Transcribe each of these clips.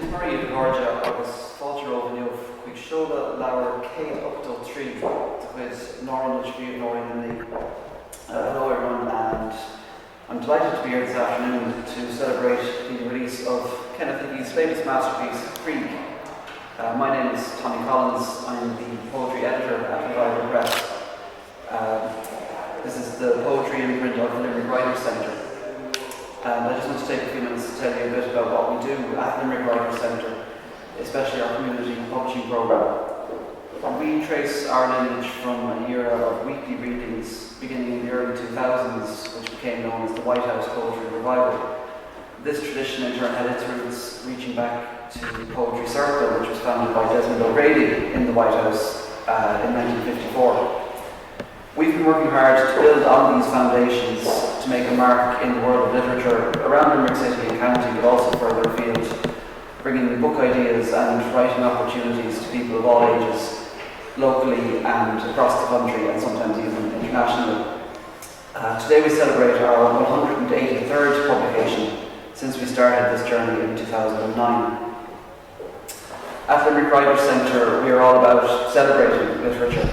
Maria Gorgia agus fáiltear óbhainneamh chuig seola leabhar céad octó trí de chuid Norman Shrievenorin in the Royal and I'm delighted to be here this afternoon to celebrate the release of Kenneth Hickey's latest masterpiece, KRIEG. My name is Tommy Collins. I'm the poetry editor at Revival Press. This is the poetry imprint of the Limerick Writers' Centre. And I just want to take a few minutes to tell you a bit about what we do at Limerick Writers' Centre, especially our community publishing programme. We trace our lineage from an era of weekly readings beginning in the early 2000s, which became known as the White House Poetry Revival. This tradition in turn had its roots reaching back to the Poetry Circle, which was founded by Desmond O'Grady in the White House in 1954. We've been working hard to build on these foundations to make a mark in the world of literature around Limerick City and County, but also further afield, bringing book ideas and writing opportunities to people of all ages, locally and across the country, and sometimes even internationally. Today we celebrate our 183rd publication since we started this journey in 2009. At Limerick Writers' Centre, we are all about celebrating literature.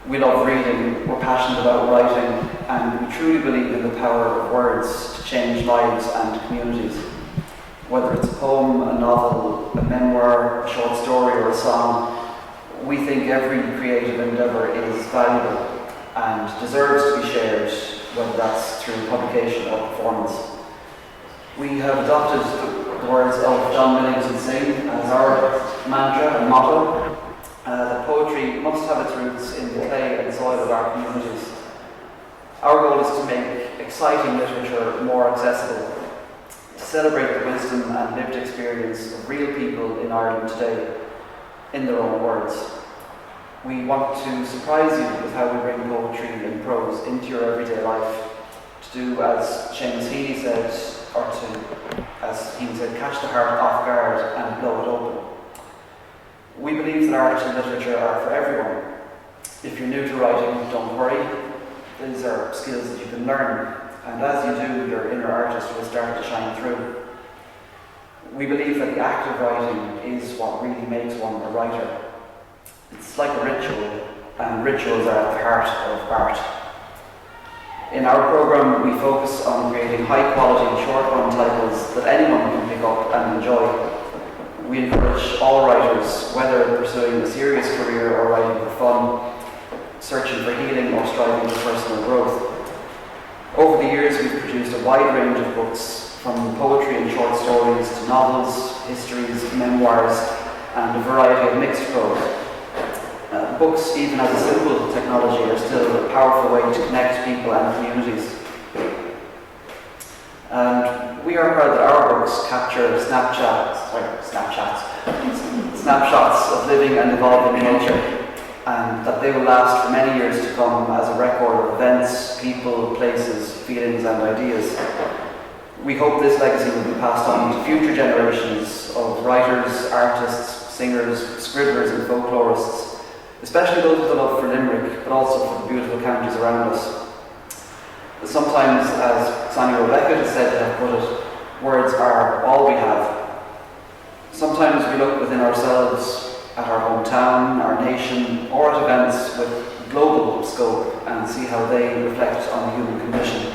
We love reading, we're passionate about writing, and we truly believe in the power of words to change lives and communities. Whether it's a poem, a novel, a memoir, a short story, or a song, we think every creative endeavour is valuable and deserves to be shared, whether that's through publication or performance. We have adopted the words of John Millington Synge as our mantra and motto, that poetry must have its roots in the clay and soil of our communities. Our goal is to make exciting literature more accessible, to celebrate the wisdom and lived experience of real people in Ireland today, in their own words. We want to surprise you with how we bring poetry and prose into your everyday life, to do as Seamus Heaney said, or to, as Heaney said, catch the heart off guard and blow it open. We believe that art and literature are for everyone. If you're new to writing, don't worry. These are skills that you can learn, and as you do, your inner artist will start to shine through. We believe that the act of writing is what really makes one a writer. It's like a ritual, and rituals are at the heart of art. In our programme, we focus on creating high-quality, short-run titles that anyone can pick up and enjoy. We encourage all writers, whether pursuing a serious career or writing for fun, searching for healing or striving for personal growth. Over the years, we've produced a wide range of books, from poetry and short stories to novels, histories, memoirs, and a variety of mixed prose. Books, even as a simple technology, are still a powerful way to connect people and communities. And we are proud that our books capture snapshots of living and evolving culture, and that they will last for many years to come as a record of events, people, places, feelings and ideas. We hope this legacy will be passed on to future generations of writers, artists, singers, scribblers and folklorists, especially those with a love for Limerick, but also for the beautiful counties around us. Sometimes, as Samuel Beckett has said to have put it, words are all we have. Sometimes we look within ourselves, at our hometown, our nation, or at events with global scope and see how they reflect on the human condition.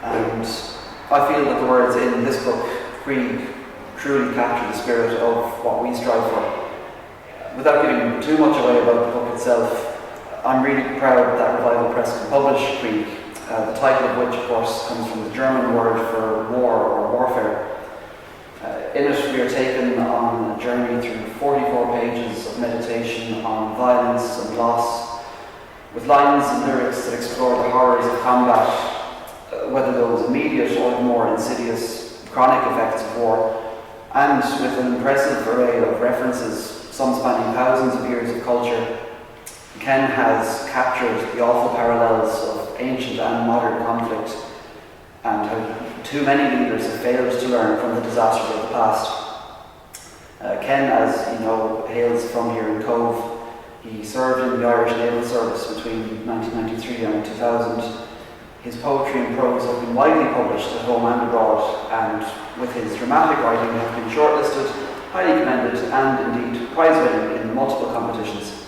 And I feel that the words in this book, KRIEG, truly capture the spirit of what we strive for. Without giving too much away about the book itself, I'm really proud that Revival Press can publish KRIEG, the title of which, of course, comes from the German word for war or warfare. In it, we are taken on a journey through 44 pages of meditation on violence and loss, with lines and lyrics that explore the horrors of combat, whether those immediate or more insidious, chronic effects of war, and with an impressive array of references, some spanning thousands of years of culture. Ken has captured the awful parallels of ancient and modern conflict, and how too many leaders have failed to learn from the disasters of the past. Ken, as you know, hails from here in Cobh. He served in the Irish Naval Service between 1993 and 2000. His poetry and prose have been widely published at home and abroad, and with his dramatic writing have been shortlisted, highly commended, and indeed prize-winning in multiple competitions.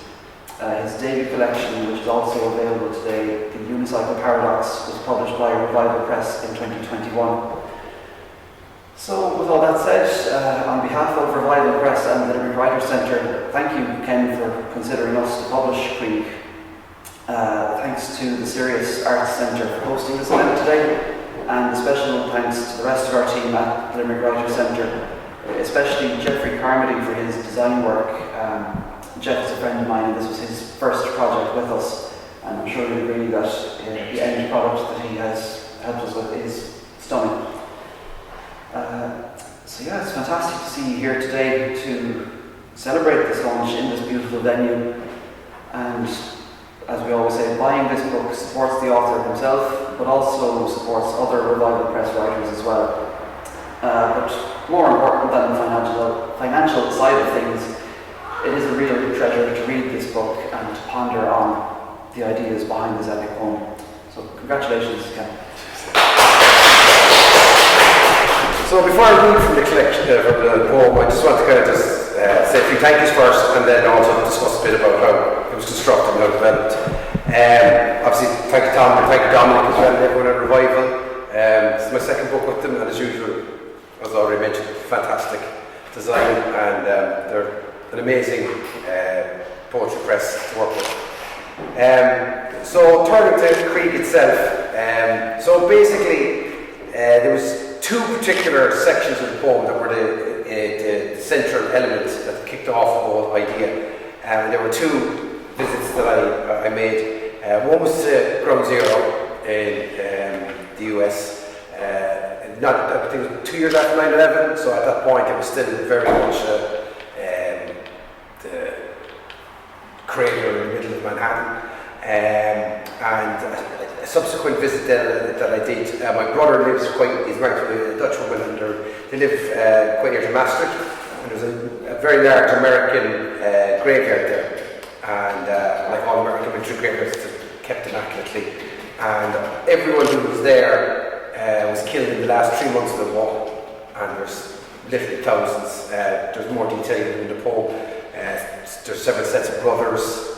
His debut collection, which is also available today, The Unicycle Paradox, was published by Revival Press in 2021. So, with all that said, on behalf of Revival Press and the Limerick Writers' Centre, thank you, Ken, for considering us to publish KRIEG. Thanks to the Serious Arts Centre for hosting this event today, and a special thanks to the rest of our team at the Limerick Writers' Centre, especially Jeffrey Carmody for his design work. Jeff is a friend of mine, and this was his first project with us, and I'm sure you'll agree that the end product that he has helped us with is stunning. So yeah, it's fantastic to see you here today to celebrate this launch in this beautiful venue. And as we always say, buying this book supports the author himself, but also supports other Revival Press writers as well. But more important than the financial side of things, it is a real treasure to read this book and to ponder on the ideas behind this epic poem. So congratulations, Ken. So before I read from the collection, from the poem, I just want to kind of say a few thank yous first, and then also discuss a bit about how it was constructed and how it developed. Obviously, thank you Tom, and thank you Dominic as well, and everyone at Revival. This is my second book with them, and as usual, as I already mentioned, fantastic design, and they're an amazing poetry press to work with. So turning to KRIEG itself, so basically there was two particular sections of the poem that were the central element that kicked off the whole idea. There were two visits that I made. One was to Ground Zero in the US. I think it was 2 years after 9/11, so at that point it was still very much the crater in the middle of Manhattan. And a subsequent visit then that I did, my brother he's married to a Dutch woman, and they live quite near to Maastricht, and there's a very large American graveyard there, and like all American military graveyards, it's kept immaculately, and everyone who was there was killed in the last 3 months of the war, and there's literally thousands. There's more detail in the poem. There's several sets of brothers.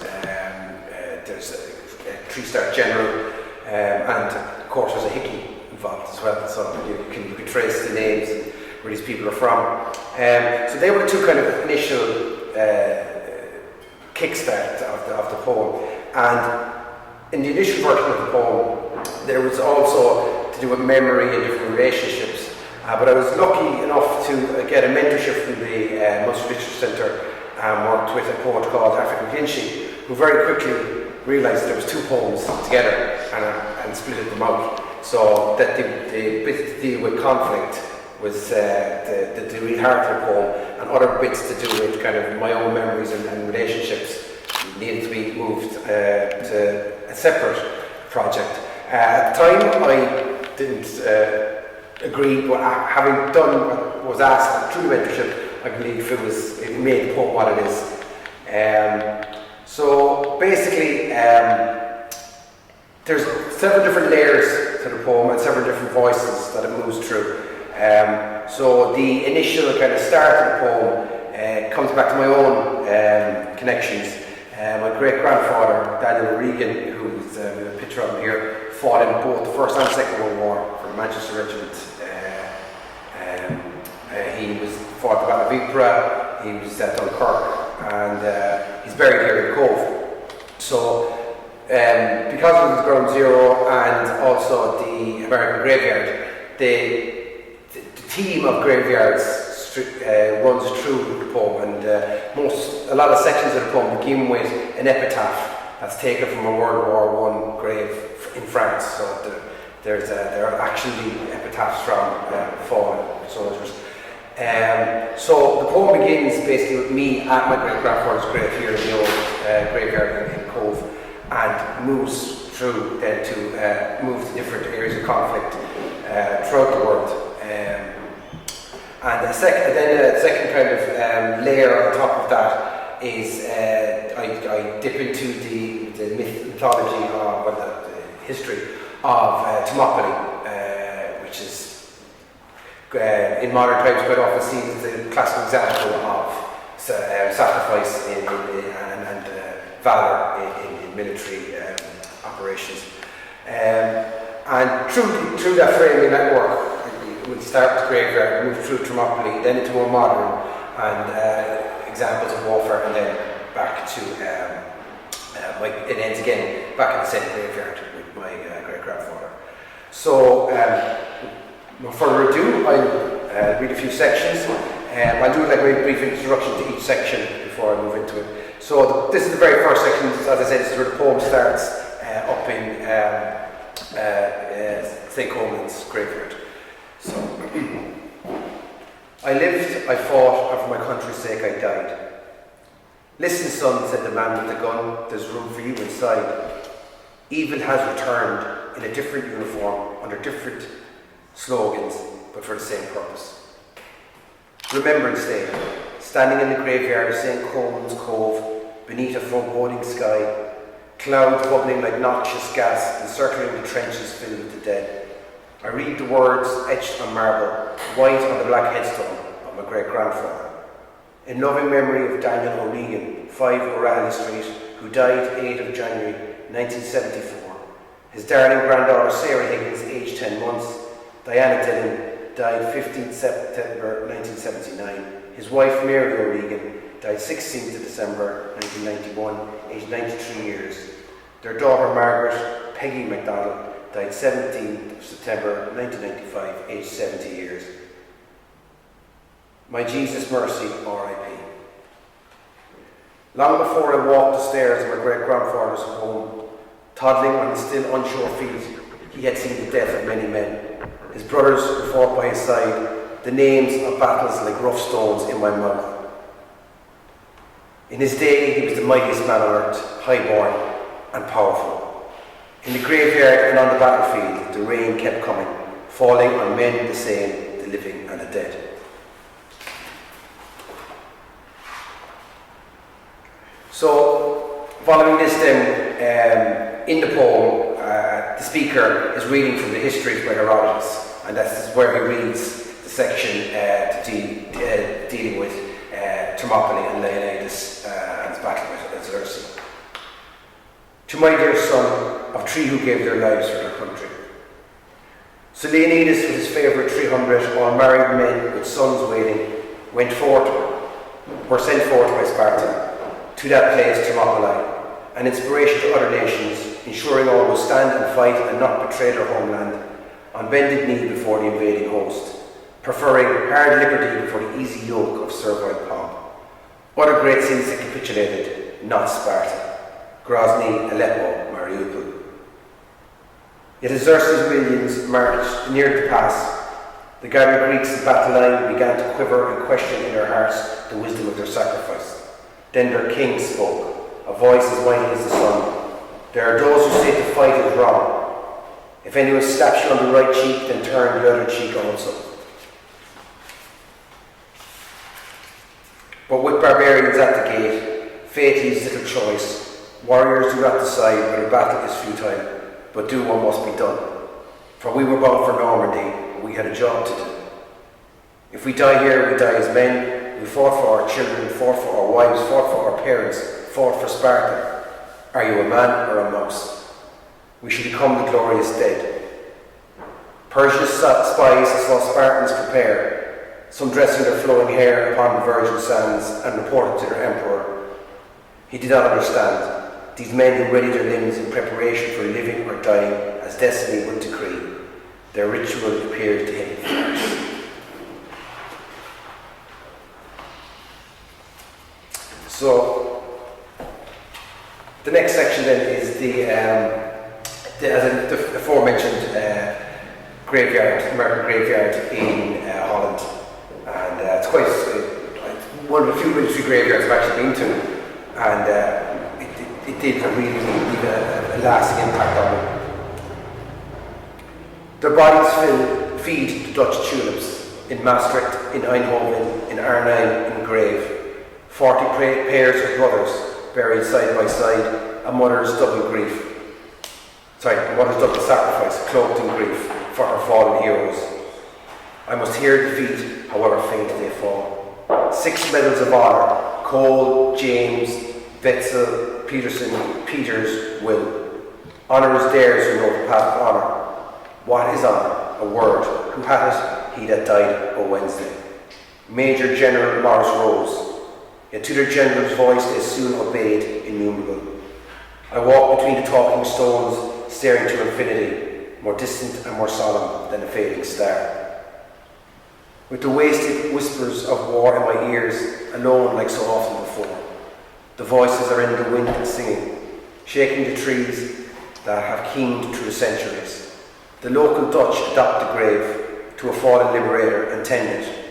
There's a 3-star general, and of course there's a Hickey involved as well, so you can trace the names and where these people are from. So they were the two kind of initial kickstart of the poem. And in the initial version of the poem, there was also to do with memory and different relationships. But I was lucky enough to get a mentorship from the Munster Literature Centre, and worked with a poet called African Kinsey, who very quickly realised there was two poems together and split them out, so that the bit to deal with conflict was the real heart of the poem, and other bits to do with kind of my own memories and relationships needed to be moved to a separate project. At the time I didn't agree, but having done what was asked through the mentorship, I believe it made the poem what it is. So basically, there's several different layers to the poem and several different voices that it moves through. So the initial kind of start of the poem comes back to my own connections. My great-grandfather, Daniel Regan, who's a picture of him here, fought in both the First and Second World War for the Manchester Regiment. He fought the Battle of Ypres, he was at Dunkirk, and he's buried here in Cobh. So, because of the Ground Zero and also the American graveyard, the theme of graveyards runs through the poem, and a lot of sections of the poem begin with an epitaph that's taken from a World War I grave in France. So there are actually epitaphs from fallen soldiers. So the poem begins basically with me at my great-grandfather's grave here in the old graveyard in Cobh, and moves through then to move to different areas of conflict throughout the world. And the second kind of layer on top of that is I dip into the mythology, the history of Thermopylae, which is in modern times quite often seen as the classical example of sacrifice and valour in military operations. And through that framing network, we'll start with the graveyard, move through Thermopylae, then into more modern and examples of warfare, and then back to it ends again back in the same graveyard with my great-grandfather. So, no further ado, I'll read a few sections. I'll do like a very brief introduction to each section before I move into it. So this is the very first section. As I said, this is where the poem starts up in St. Coleman's graveyard. So, I lived, I fought, and for my country's sake I died. Listen, son, said the man with the gun, there's room for you inside. Evil has returned in a different uniform, under different slogans, but for the same purpose. Remembrance Day, standing in the graveyard of St. Coleman's Cobh, beneath a foreboding sky, clouds bubbling like noxious gas, encircling the trenches filled with the dead. I read the words etched on marble, white on the black headstone of my great-grandfather. In loving memory of Daniel O'Regan, 5 O'Reilly Street, who died 8th of January 1974. His darling granddaughter Sarah Higgins, aged 10 months. Diana Dillon died 15th September 1979. His wife Mary O'Regan died 16th of December 1991, aged 93 years. Their daughter Margaret Peggy MacDonald died 17th of September 1995, aged 70 years. My Jesus Mercy, R.I.P. Long before I walked the stairs of my great-grandfather's home, toddling on his still unsure feet, he had seen the death of many men. His brothers who fought by his side, the names of battles like rough stones in my mouth. In his day, he was the mightiest man on earth, highborn and powerful. In the graveyard and on the battlefield, the rain kept coming, falling on men the same, the living and the dead. So, following this then, in the poem, the speaker is reading from the Histories by Herodotus, and that's where he reads the section dealing with Thermopylae and Leonidas and his battle with Circe. To my dear son, of 3 who gave their lives for their country. So Leonidas with his favourite 300, all married men with sons waiting, were sent forth by Sparta to that place, Thermopylae, an inspiration to other nations, ensuring all would stand and fight and not betray their homeland, on bended knee before the invading host, preferring hard liberty before the easy yoke of servile pomp. Other great cities had capitulated, not Sparta. Grozny, Aleppo, Mariupol. Yet as Xerxes' millions marched near the pass, the gathered Greeks in battle line began to quiver and question in their hearts the wisdom of their sacrifice. Then their king spoke, a voice as mighty as the sun. There are those who say to fight is wrong. If anyone slaps you on the right cheek, then turn the other cheek also. But with barbarians at the gate, fate leaves little choice. Warriors do not decide whether battle is futile, but do what must be done. For we were bound for Normandy, and we had a job to do. If we die here, we die as men. We fought for our children, fought for our wives, fought for our parents, fought for Sparta. Are you a man or a mouse? We should become the glorious dead. Persia's spies saw Spartans prepare, some dressing their flowing hair upon the virgin sands, and reported to their emperor. He did not understand. These men who readied their limbs in preparation for living or dying as destiny would decree. Their ritual appeared to him farce. So, the next section then is the aforementioned graveyard, American graveyard in Holland, and it's quite one of the few military graveyards I've actually been to, and it did really leave a lasting impact on me. Their bodies feed the Dutch tulips in Maastricht, in Eindhoven, in Arnhem, in Grave. 40 pairs of brothers buried side by side, a mother's double grief. what has done the sacrifice, cloaked in grief, for her fallen heroes. I must here defeat, however faint they fall. 6 medals of honour, Cobh, James, Wetzel, Peterson, Peters, Will. Honour is theirs who know the path of honour. What is honour? A word. Who had it? He that died o' Wednesday. Major General Morris rose, yet to their general's voice they soon obeyed innumerable. I walk between the talking stones, staring to infinity, more distant and more solemn than a fading star. With the wasted whispers of war in my ears, alone like so often before. The voices are in the wind singing, shaking the trees that have keened through the centuries. The local Dutch adopt the grave to a fallen liberator and tend it.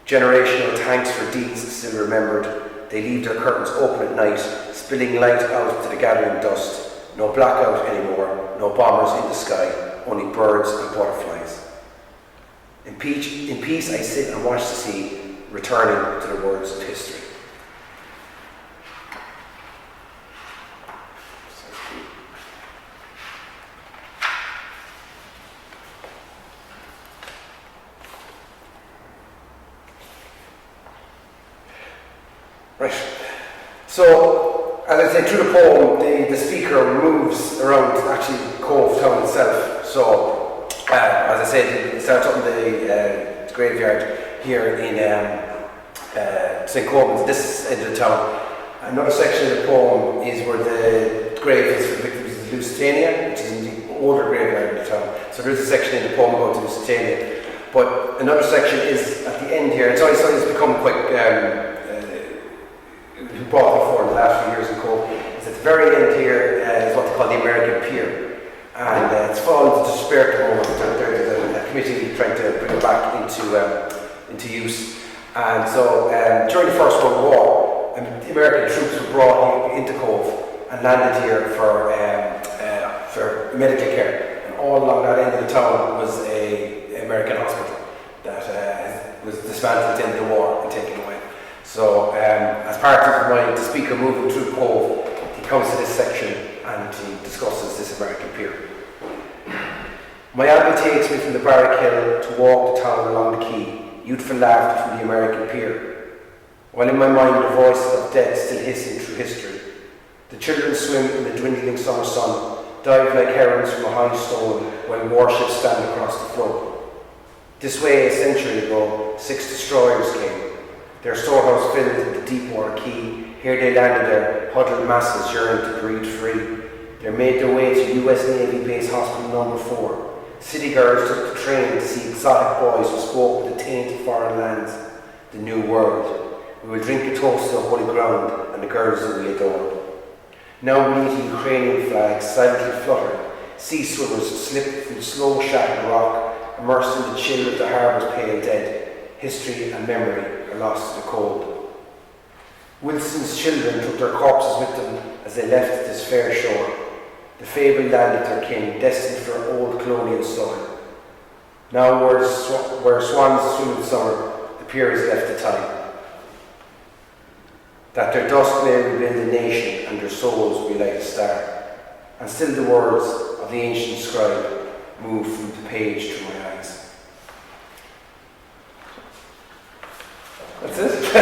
Generational thanks for deeds still remembered. They leave their curtains open at night, spilling light out to the gathering dust. No blackout anymore, no bombers in the sky, only birds and butterflies. In peace I sit and watch the sea, returning to the words of history. Right. So, as I say, through the poem, the speaker moves around actually Cobh town itself. So, as I said, it starts up in the graveyard here in St. Cobh, this end of the town. Another section of the poem is where the grave is for victims of Lusitania, which is in the older graveyard in the town. So there is a section in the poem about Lusitania. But another section is at the end here. It's always become quite brought before in the last few years in Cork. It's at the very end here is what they call the American Pier. And it's fallen into despair at the moment. There's a committee trying to bring it back into use. And so during the First World War, the American troops were brought into Cobh and landed here for medical care. And all along that end of the town was an American hospital that was dismantled at the end of the war and taken away. So, as part of the speaker moving through Cobh, he comes to this section and he discusses this American pier. My abbey takes me from the Barrack Hill to walk the town along the quay, youthful laughter from the American pier, while in my mind the voices of death still hissing through history. The children swim in the dwindling summer sun, dive like herons from a high stone, while warships stand across the flood. This way, a century ago, 6 destroyers came. Their storehouse filled in the deep water quay. Here they landed their huddled masses yearning to breathe free. They made their way to US Navy Base Hospital Number 4. City girls took the train to see exotic boys who spoke with the taint of foreign lands, the new world. We will drink a toast to the holy ground and the girls that we adore. Now beneath the Ukrainian flags silently fluttered, sea swimmers slip through slow shattered rock, immersed in the chill of the harbour's pale dead. History and memory are lost to the cold. Wilson's children took their corpses with them as they left this fair shore, the fabled land of their kin, destined for old colonial soil. Now where swans swim in summer, the pier is left to time, that their dust may rebuild a nation and their souls be like a star. And still the words of the ancient scribe move from the page to my eyes. That's it.